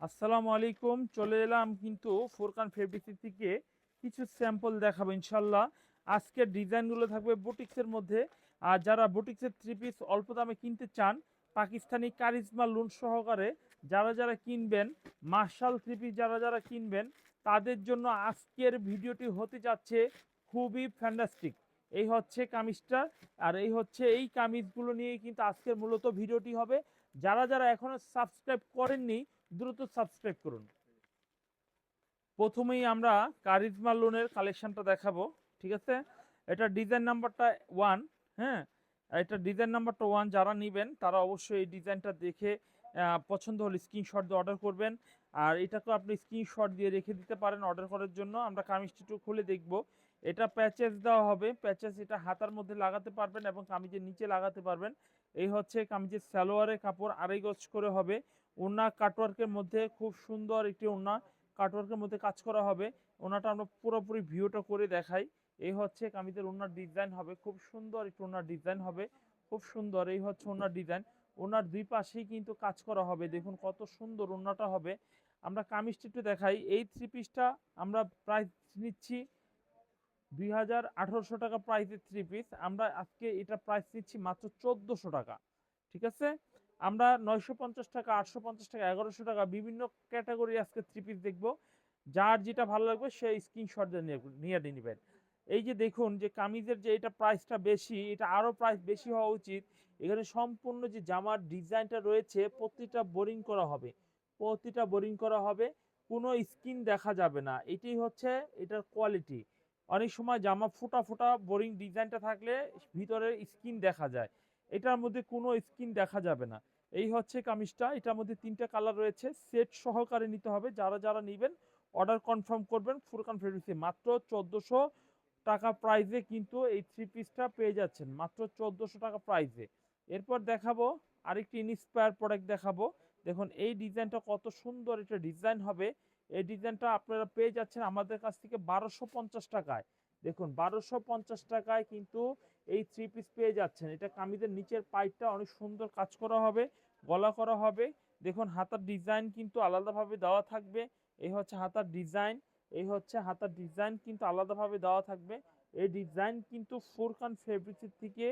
আসসালামু আলাইকুম। চলে এলাম কিন্তু ফোরকান ফেব্রিক্স থেকে কিছু স্যাম্পল দেখাবো ইনশাল্লাহ। আজকের ডিজাইনগুলো থাকবে বুটিক্সের মধ্যে। আর যারা বুটিক্সের থ্রি পিস অল্প দামে কিনতে চান, পাকিস্তানি কারিজমা লুন সহকারে যারা যারা কিনবেন, মার্শাল থ্রি পিস যারা যারা কিনবেন, তাদের জন্য আজকের ভিডিওটি হতে যাচ্ছে খুবই ফ্যান্টাস্টিক। এই হচ্ছে কামিজটা, আর এই হচ্ছে এই কামিজগুলো নিয়েই কিন্তু আজকের মূলত ভিডিওটি হবে। যারা যারা এখনো সাবস্ক্রাইব করেননি, দ্রুত সাবস্ক্রাইব করুন। প্রথমেই আমরা কারিজমা লোনের কালেকশনটা দেখাবো, ঠিক আছে। এটা ডিজাইন নাম্বারটা 1। হ্যাঁ, এটা ডিজাইন নাম্বারটা 1। যারা নেবেন তারা অবশ্যই এই ডিজাইনটা দেখে পছন্দ হলে স্ক্রিনশট দিয়ে অর্ডার করবেন। আর এটাকেও আপনি স্ক্রিনশট দিয়ে রেখে দিতে পারেন অর্ডার করার জন্য। আমরা কামিজটি একটু খুলে দেখব। এটা প্যাচেস দেওয়া হবে, প্যাচেস এটা হাতার মধ্যে লাগাতে পারবেন এবং কামিজের নিচে লাগাতে পারবেন। এই হচ্ছে কামিজের সালোয়ারের কাপড়, 2.5 গজ করে হবে। ওড়না কাটওয়ার্কের মধ্যে খুব সুন্দর একটি ওড়না কাটওয়ার্কের মধ্যে কাজ করা হবে। ওনাটা আমরা পুরোপুরি ভিউটা করে দেখাই। এই হচ্ছে কামিজের ওনার ডিজাইন হবে, খুব সুন্দর একটু ওনার ডিজাইন হবে, খুব সুন্দর। এই হচ্ছে ওনার ডিজাইন। ওনার দুই পাশেই কিন্তু কাজ করা হবে, দেখুন কত সুন্দর ওনাটা হবে। আমরা কামিজটা একটু দেখাই। এই থ্রি পিসটা আমরা প্রাইস নিচ্ছি 2800 টাকা প্রাইসের থ্রি পিস। আমরা আজকে এটা প্রাইস নিচ্ছি মাত্র 1400 টাকা, ঠিক আছে। আমরা 950 টাকা, 850 টাকা, 1100 টাকা বিভিন্ন ক্যাটাগরি আজকে থ্রি পিস দেখবো। যার যেটা ভালো লাগবে সেই স্ক্রিনশট দিয়ে নিয়ে নেবেন। এই যে দেখুন যে কামিজের যে এটা প্রাইসটা বেশি, এটা আরো প্রাইস বেশি হওয়া উচিত। এখানে সম্পূর্ণ যে জামার ডিজাইনটা রয়েছে প্রতিটা বোরিং করা হবে, প্রতিটা বোরিং করা হবে, কোনো স্কিন দেখা যাবে না। এটাই হচ্ছে এটার কোয়ালিটি। অনেক সময় জামা ফোটা ফোটা বোরিং ডিজাইনটা থাকলে ভিতরের স্কিন দেখা যায়, এটার মধ্যে কোনো স্কিন দেখা যাবে না। এই হচ্ছে কামিজটা, এটার মধ্যে 3টা কালার রয়েছে, সেট সহকারে নিতে হবে। যারা যারা নেবেন অর্ডার কনফার্ম করবেন ফুরকান ফেব্রিক্সে। মাত্র 1400 টাকা প্রাইসে কিন্তু এই থ্রি পিসটা পেয়ে যাচ্ছেন, মাত্র 1400 টাকা প্রাইসে। এরপর দেখাবো আরেকটি ইন্সপায়ার প্রোডাক্ট দেখাবো। দেখুন এই ডিজাইনটা কত সুন্দর একটা ডিজাইন হবে। এই ডিজাইনটা আপনারা পেয়ে যাচ্ছেন আমাদের কাছ থেকে 1250 টাকায়। দেখুন 1250 টাকায় কিন্তু এই থ্রি পিস পেয়ে যাচ্ছেন। এটা কামিজের নিচের পাইপটা অনেক সুন্দর কাজ করা হবে, গলা করা হবে। দেখুন হাতার ডিজাইন কিন্তু আলাদাভাবে দেওয়া থাকবে। এই হচ্ছে হাতার ডিজাইন, এই হচ্ছে হাতার ডিজাইন কিন্তু আলাদাভাবে দেওয়া থাকবে। এই ডিজাইন কিন্তু ফুরকান ফেব্রিক্সের থেকে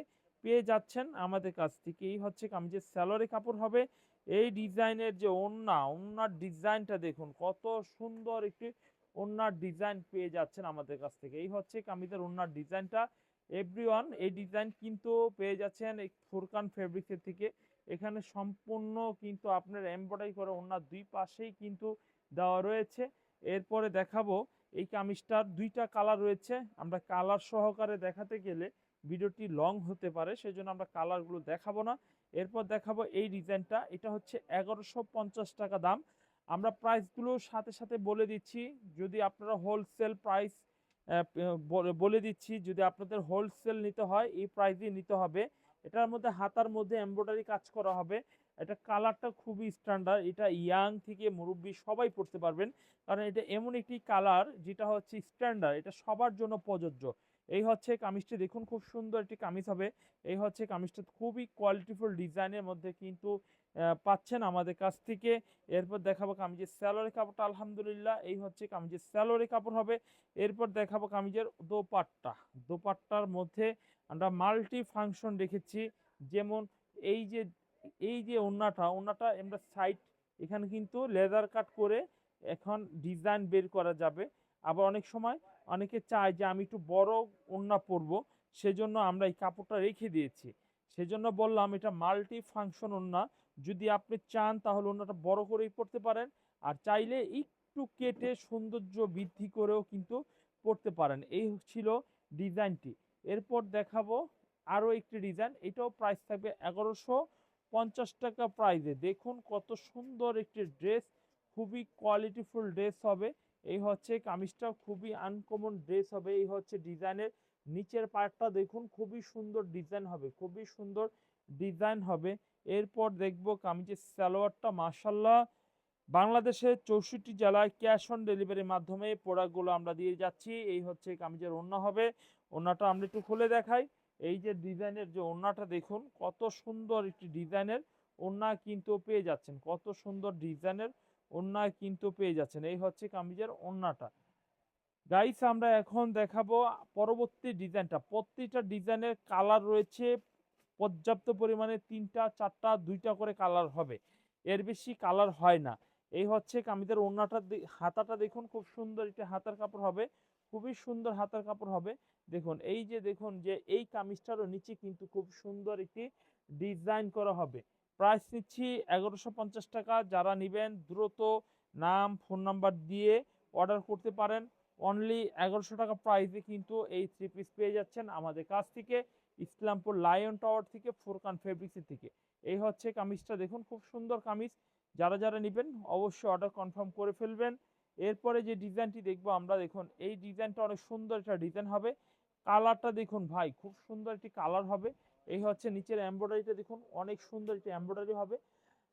পেয়ে যাচ্ছেন আমাদের কাছ থেকে। এই হচ্ছে কামিজের স্যালোয়ারি কাপড় হবে। এই ডিজাইনের যে ওড়নার ডিজাইনটা দেখুন কত সুন্দর একটি ওড়নার ডিজাইন পেয়ে যাচ্ছেন আমাদের কাছ থেকে। এই হচ্ছে কামিজের ওড়নার ডিজাইনটা। এভরিওয়ান এই ডিজাইন কিন্তু পেয়ে যাচ্ছেন এই ফুরকান ফেব্রিক্সের থেকে। এখানে সম্পূর্ণ কিন্তু আপনার এমব্রয়ডারি করে ওড়নার দুই পাশেই কিন্তু দেওয়া রয়েছে। এরপরে দেখাবো এই কামিজটার 2টা কালার রয়েছে। আমরা কালার সহকারে দেখাতে গেলে ভিডিওটি লং হতে পারে, সেজন্য আমরা কালারগুলো দেখাবো না। এরপর দেখাবো এই ডিজাইনটা, এটা হচ্ছে 1150 টাকা দাম। আমরা প্রাইসগুলো সাথে সাথে বলে দিচ্ছি। যদি আপনারা হোলসেল প্রাইস বলে দিচ্ছি, যদি আপনাদের হোলসেল নিতে হয় এই প্রাইসই নিতে হবে। এটার মধ্যে হাতার মধ্যে এমব্রয়ডারি কাজ করা হবে। এটা কালারটা খুবই স্ট্যান্ডার্ড, এটা ইয়াং থেকে মুরব্বী সবাই পড়তে পারবেন, কারণ এটা এমন একটি কালার যেটা হচ্ছে স্ট্যান্ডার্ড, এটা সবার জন্য প্রযোজ্য। এই হচ্ছে কামিজটি, দেখুন খুব সুন্দর একটি কামিজ হবে। এই হচ্ছে কামিজটা খুবই কোয়ালিটিফুল ডিজাইনের মধ্যে কিন্তু পাচ্ছেন আমাদের কাছ থেকে। এরপর দেখাবো কামিজের স্যালোয়ারের কাপড়টা, আলহামদুলিল্লাহ এই হচ্ছে কামিজের স্যালোয়ারের কাপড় হবে। এরপর দেখাবো কামিজের দোপাট্টা। দোপাট্টার মধ্যে আমরা মাল্টি ফাংশন রেখেছি। যেমন এই যে ওড়নাটা আমরা সাইড এখানে কিন্তু লেদার কাট করে এখন ডিজাইন বের করা যাবে। আবার অনেক সময় অনেকে চায় যে আমি একটু বড় ওড়না পরবো, সেজন্য আমরা এই কাপড়টা রেখে দিয়েছি। সেজন্য বললাম এটা মাল্টি ফাংশন ওড়না। যদি আপনি চান তাহলে ওড়নাটা বড় করেই পরতে পারেন, আর চাইলে একটু কেটে সৌন্দর্য বৃদ্ধি করেও কিন্তু পরতে পারেন। এই ছিল ডিজাইনটি। এরপর দেখাবো আরও একটি ডিজাইন, এটাও প্রাইস থাকবে 1150 টাকা প্রাইসে। দেখুন কত সুন্দর একটি ড্রেস, খুবই কোয়ালিটিফুল ড্রেস হবে। এই হচ্ছে কামিজটা, খুবই আনকমন ড্রেস হবে। এই হচ্ছে ডিজাইনের নিচের পার্টটা দেখুন খুবই সুন্দর ডিজাইন হবে, খুবই সুন্দর ডিজাইন হবে। এরপর দেখবো কামিজের সালোয়ারটা, মাশাল্লাহ বাংলাদেশের 64 জেলায় ক্যাশ অন ডেলিভারির মাধ্যমে প্রোডাক্টগুলো আমরা দিয়ে যাচ্ছি। এই হচ্ছে কামিজের ওড়না হবে। ওড়নাটা আমরা একটু খুলে দেখাই। এই যে ডিজাইনের যে ওড়নাটা দেখুন কত সুন্দর একটি ডিজাইনের ওড়না কিন্তু পেয়ে যাচ্ছেন, কত সুন্দর ডিজাইনের ওড়নায় কিন্তু পেয়ে যাচ্ছেন। এই হচ্ছে কামিজের ওড়নাটা। গাইস আমরা এখন দেখাবো পরবর্তী ডিজাইনটা। প্রত্যেকটা ডিজাইনের কালার রয়েছে পর্যাপ্ত পরিমাণে ৩টা ৪টা ২টা করে কালার হবে, এর বেশি কালার হয় না। এই হচ্ছে কামিজের ওড়নাটা, হাতাটা দেখুন খুব সুন্দর একটি হাতার কাপড় হবে, খুবই সুন্দর হাতার কাপড় হবে। দেখুন এই যে দেখুন যে এই কামিজটারও নিচে কিন্তু খুব সুন্দর একটি ডিজাইন করা হবে। প্রাইস নিচ্ছি ১১৫০ টাকা। যারা নিবেন দ্রুত নাম ফোন নাম্বার দিয়ে অর্ডার করতে পারেন। অনলি ১১০০ টাকা প্রাইসে কিন্তু এই থ্রি পিস পেয়ে যাচ্ছেন আমাদের কাছ থেকে, ইসলামপুর লায়ন টাওয়ার থেকে, ফুরকান ফেব্রিক্সের থেকে। এই হচ্ছে কামিজটা দেখুন খুব সুন্দর কামিজ। যারা যারা নেবেন অবশ্যই অর্ডার কনফার্ম করে ফেলবেন। এরপরে যে ডিজাইনটি দেখবো আমরা, দেখুন এই ডিজাইনটা অনেক সুন্দর একটা ডিজাইন হবে। কালারটা দেখুন ভাই খুব সুন্দর একটি কালার হবে। এই হচ্ছে নিচের এমব্রয়ডারিটা দেখুন অনেক সুন্দর একটি এমব্রয়ডারি হবে।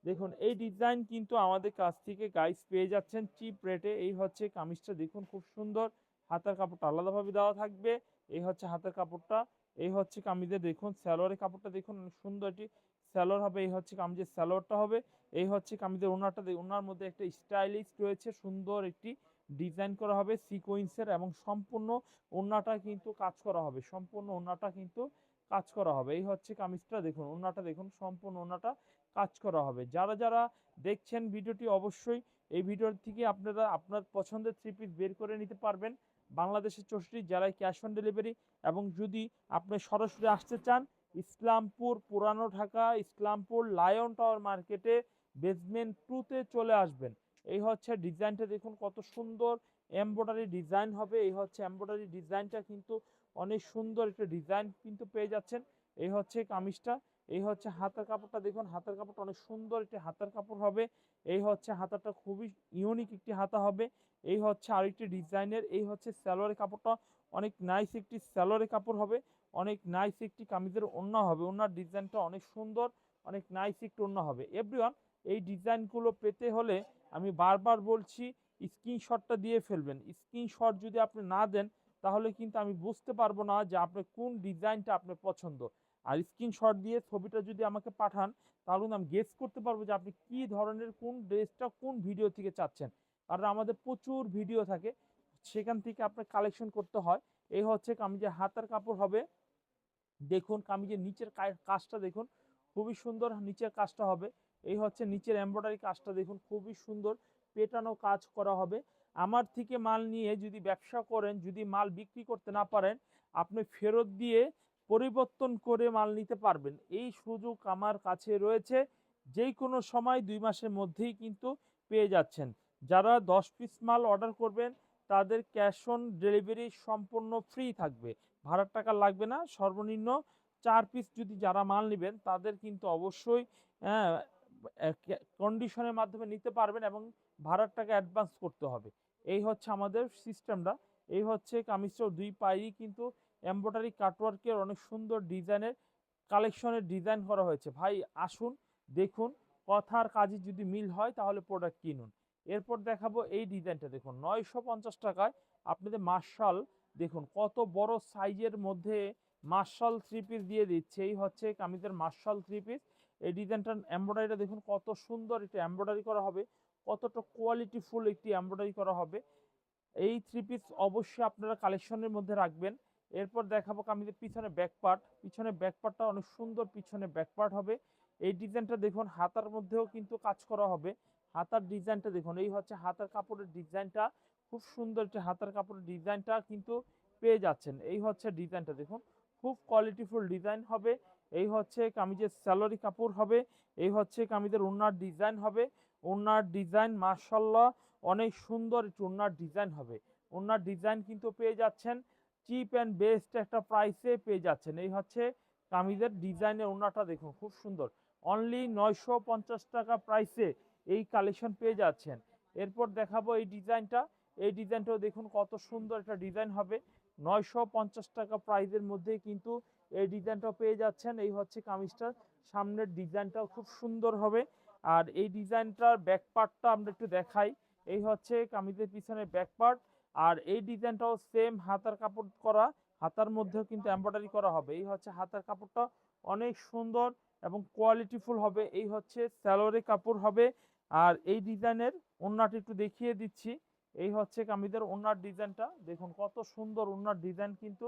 দেখুন এই ডিজাইন কিন্তু আমাদের কাছ থেকে গাইস পেয়ে যাচ্ছেন চিপ রেটে। এই হচ্ছে কামিজটা দেখুন খুব সুন্দর, হাতার কাপড়টা আলাদাভাবে দেওয়া থাকবে। এই হচ্ছে হাতের কাপড়টা। এই হচ্ছে কামিজের দেখুন সালোয়ারের কাপড়টা দেখুন অনেক সুন্দর একটি সালোয়ার হবে। এই হচ্ছে কামিজের সালোয়ারটা হবে। এই হচ্ছে কামিজের ওড়নাটা, ওড়নার মধ্যে একটা স্টাইলিশ রয়েছে, সুন্দর একটি ডিজাইন করা হবে সিকোয়েন্সের, এবং সম্পূর্ণ ওড়নাটা কিন্তু কাজ করা হবে, সম্পূর্ণ ওড়নাটা কিন্তু কাজ করা হবে। এই হচ্ছে কামিজটা দেখুন, ওড়নাটা দেখুন সম্পূর্ণ ওড়নাটা কাজ করা হবে। যারা যারা দেখছেন ভিডিওটি অবশ্যই এই ভিডিওর থেকে আপনারা আপনার পছন্দের থ্রি পিস বের করে নিতে পারবেন। বাংলাদেশের 64 জেলায় ক্যাশ অন ডেলিভারি, এবং যদি আপনি সরাসরি আসতে চান ইসলামপুর পুরানো ঢাকা ইসলামপুর লায়ন টাওয়ার মার্কেটে বেসমেন্ট 2-তে চলে আসবেন। এই হচ্ছে ডিজাইনটা দেখুন কত সুন্দর এমব্রয়ডারি ডিজাইন হবে। এই হচ্ছে এমব্রয়ডারি ডিজাইনটা কিন্তু অনেক সুন্দর একটা ডিজাইন কিন্তু পেয়ে যাচ্ছেন। এই হচ্ছে কামিজটা। এই হচ্ছে হাতার কাপড়টা দেখুন, হাতার কাপড়টা অনেক সুন্দর একটি হাতার কাপড় হবে। এই হচ্ছে হাতাটা খুবই ইউনিক একটি হাতা হবে। এই হচ্ছে আরেকটি ডিজাইনের। এই হচ্ছে সালোয়ারের কাপড়টা অনেক নাইস একটি সালোয়ারের কাপড় হবে, অনেক নাইস একটি কামিজের ওড়না হবে। ওড়নার ডিজাইনটা অনেক সুন্দর, অনেক নাইস একটি ওড়না হবে। এভরিওয়ান এই ডিজাইনগুলো পেতে হলে আমি বারবার বলছি স্ক্রিনশটটা দিয়ে ফেলবেন। স্ক্রিনশট যদি আপনি না দেন তাহলে কিন্তু আমি বুঝতে পারবো না যে আপনার কোন ডিজাইনটা আপনার পছন্দ। আর স্ক্রিনশট দিয়ে ছবিটা যদি আমাকে পাঠান তাহলে আমি গেস করতে পারবো যে আপনি কি ধরনের কোন ড্রেসটা কোন ভিডিও থেকে চাচ্ছেন। কারণ আমাদের প্রচুর ভিডিও থাকে, সেখান থেকে আপনার কালেকশন করতে হয়। এই হচ্ছে কামিজের হাতার কাপড় হবে। দেখুন কামিজের নিচের কাজটা দেখুন খুবই সুন্দর, নিচের কাজটা হবে। এই হচ্ছে নিচের এমব্রয়ডারি কাজটা দেখুন খুবই সুন্দর পেটানো কাজ করা হবে। আমার থেকে মাল নিয়ে যদি ব্যবসা করেন, যদি মাল বিক্রি করতে না পারেন, আপনি ফেরত দিয়ে পরিবর্তন করে মাল নিতে পারবেন। এই সুযোগ আমার কাছে রয়েছে। যেই কোনো সময় 2 মাসের মধ্যেই কিন্তু পেয়ে যাচ্ছেন। যারা 10 পিস মাল অর্ডার করবেন তাদের ক্যাশ অন ডেলিভারি সম্পূর্ণ ফ্রি থাকবে, ভাড়ার টাকা লাগবে না। সর্বনিম্ন 4 পিস যদি যারা মাল নেবেন তাদের কিন্তু অবশ্যই হ্যাঁ, কন্ডিশনের মাধ্যমে নিতে পারবেন, এবং ভাড়ার টাকা অ্যাডভান্স করতে হবে। এই হচ্ছে আমাদের সিস্টেমটা। এই হচ্ছে কামিজটাও 2 পায়েই কিন্তু এমব্রয়ডারি কাটওয়ার্কের অনেক সুন্দর ডিজাইনের কালেকশনের ডিজাইন করা হয়েছে। ভাই আসুন দেখুন, কথার কাজে যদি মিল হয় তাহলে প্রোডাক্ট কিনুন। এরপর দেখাবো এই ডিজাইনটা দেখুন 950 টাকায় আপনাদের মার্শাল, দেখুন কত বড় সাইজের মধ্যে মার্শাল থ্রি পিস দিয়ে দিচ্ছে। এই হচ্ছে কামিজের মার্শাল থ্রি পিস। এই ডিজাইনটার এমব্রয়ডারিটা দেখুন কত সুন্দর একটা এমব্রয়ডারি করা হবে, কতটা কোয়ালিটিফুল একটি এমব্রয়ডারি করা হবে। এই থ্রি পিস অবশ্যই আপনারা কালেকশনের মধ্যে রাখবেন। এরপর দেখাবো কামিজের পিছনে ব্যাক পার্ট। পিছনে ব্যাক পার্টটা অনেক সুন্দর, পিছনে ব্যাক পার্ট হবে। এই ডিজাইনটা দেখুন হাতার মধ্যেও কিন্তু কাজ করা হবে। হাতার ডিজাইনটা দেখুন, এই হচ্ছে হাতার কাপড়ের ডিজাইনটা, খুব সুন্দর একটি হাতার কাপড়ের ডিজাইনটা কিন্তু পেয়ে যাচ্ছেন। এই হচ্ছে ডিজাইনটা দেখুন খুব কোয়ালিটিফুল ডিজাইন হবে। এই হচ্ছে কামিজের স্যালোরি কাপড় হবে। এই হচ্ছে কামিজের ওড়নার ডিজাইন হবে। ওড়নার ডিজাইন মাশাআল্লাহ অনেক সুন্দর একটি ওড়নার ডিজাইন হবে। ওড়নার ডিজাইন কিন্তু পেয়ে যাচ্ছেন চিপ অ্যান্ড বেস্ট একটা প্রাইসে পেয়ে যাচ্ছেন। এই হচ্ছে কামিজের ডিজাইনের ওড়নাটা দেখুন খুব সুন্দর, অনলি 950 টাকা প্রাইসে এই কালেকশন পেয়ে যাচ্ছেন। এরপর দেখাবো এই ডিজাইনটা। এই ডিজাইনটাও দেখুন কত সুন্দর একটা ডিজাইন হবে। 950 টাকা প্রাইসের মধ্যেই কিন্তু এই ডিজাইনটাও পেয়ে যাচ্ছেন। এই হচ্ছে কামিজটার সামনের ডিজাইনটাও খুব সুন্দর হবে। আর এই ডিজাইনটার ব্যাক পার্টটা আমরা একটু দেখাই। এই হচ্ছে কামিজের পিছনে ব্যাক পার্ট। আর এই ডিজাইনটাও সেম হাতার কাপড় করা, হাতার মধ্যেও কিন্তু এমব্রয়ডারি করা হবে। এই হচ্ছে হাতার কাপড়টা অনেক সুন্দর এবং কোয়ালিটিফুল হবে। এই হচ্ছে সালোয়ারের কাপড় হবে। আর এই ডিজাইনের ওড়নাটি একটু দেখিয়ে দিচ্ছি। এই হচ্ছে কামিজের ওড়নার ডিজাইনটা, দেখুন কত সুন্দর ওড়নার ডিজাইন কিন্তু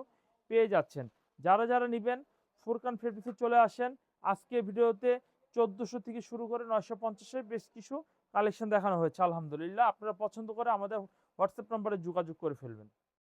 পেয়ে যাচ্ছেন। যারা যারা নিবেন ফুরকান ফেব্রিক্সে চলে আসেন। আজকে ভিডিওতে 1400 থেকে শুরু করে 950 এর বেশ কিছু কালেকশন দেখানো হয়েছে। আলহামদুলিল্লাহ, আপনারা পছন্দ করে আমাদের হোয়াটসঅ্যাপ নম্বরে যোগাযোগ করে ফেলবেন।